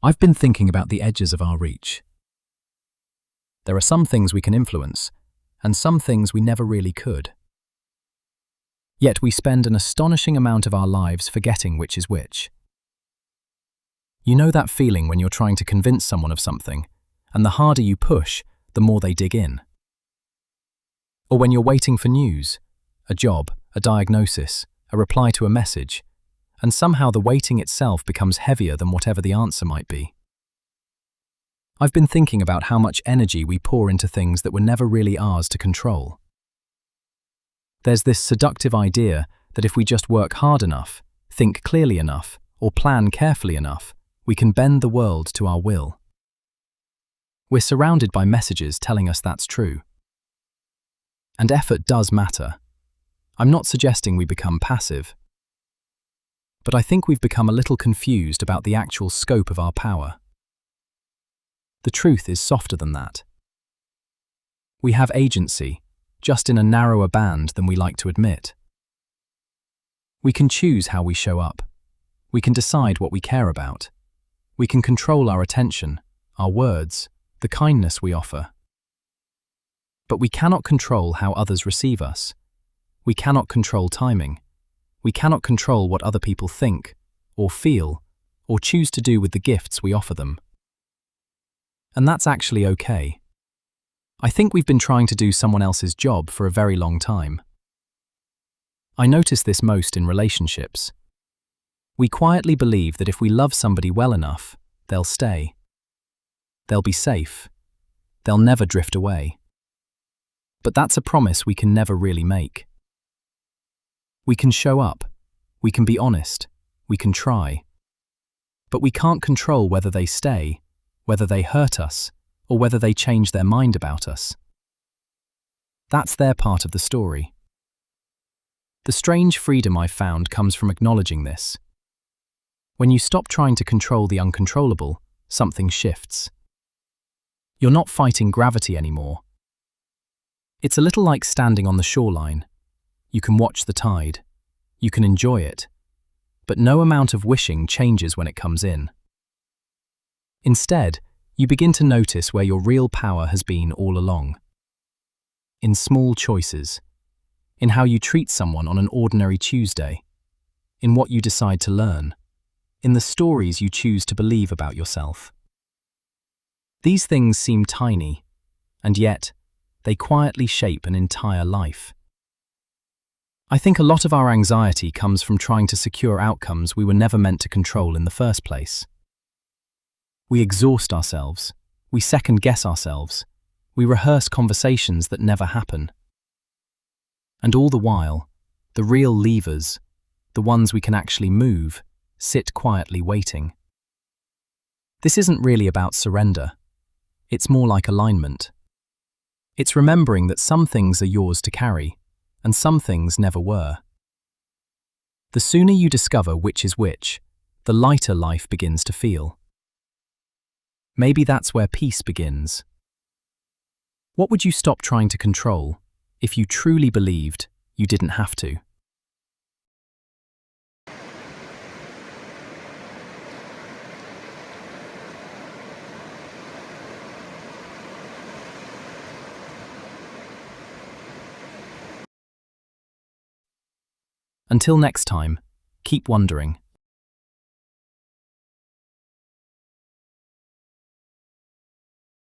I've been thinking about the edges of our reach. There are some things we can influence, and some things we never really could. Yet we spend an astonishing amount of our lives forgetting which is which. You know that feeling when you're trying to convince someone of something, and the harder you push, the more they dig in. Or when you're waiting for news, a job, a diagnosis, a reply to a message, and somehow the waiting itself becomes heavier than whatever the answer might be. I've been thinking about how much energy we pour into things that were never really ours to control. There's this seductive idea that if we just work hard enough, think clearly enough, or plan carefully enough, we can bend the world to our will. We're surrounded by messages telling us that's true. And effort does matter. I'm not suggesting we become passive. But I think we've become a little confused about the actual scope of our power. The truth is softer than that. We have agency, just in a narrower band than we like to admit. We can choose how we show up. We can decide what we care about. We can control our attention, our words, the kindness we offer. But we cannot control how others receive us. We cannot control timing. We cannot control what other people think, or feel, or choose to do with the gifts we offer them. And that's actually okay. I think we've been trying to do someone else's job for a very long time. I notice this most in relationships. We quietly believe that if we love somebody well enough, they'll stay. They'll be safe. They'll never drift away. But that's a promise we can never really make. We can show up, we can be honest, we can try. But we can't control whether they stay, whether they hurt us, or whether they change their mind about us. That's their part of the story. The strange freedom I've found comes from acknowledging this. When you stop trying to control the uncontrollable, something shifts. You're not fighting gravity anymore. It's a little like standing on the shoreline. You can watch the tide. You can enjoy it. But no amount of wishing changes when it comes in. Instead, you begin to notice where your real power has been all along. In small choices. In how you treat someone on an ordinary Tuesday. In what you decide to learn. In the stories you choose to believe about yourself. These things seem tiny, and yet, they quietly shape an entire life. I think a lot of our anxiety comes from trying to secure outcomes we were never meant to control in the first place. We exhaust ourselves, we second-guess ourselves, we rehearse conversations that never happen. And all the while, the real levers, the ones we can actually move, sit quietly waiting. This isn't really about surrender. It's more like alignment. It's remembering that some things are yours to carry, and some things never were. The sooner you discover which is which, the lighter life begins to feel. Maybe that's where peace begins. What would you stop trying to control if you truly believed you didn't have to? Until next time, keep wondering.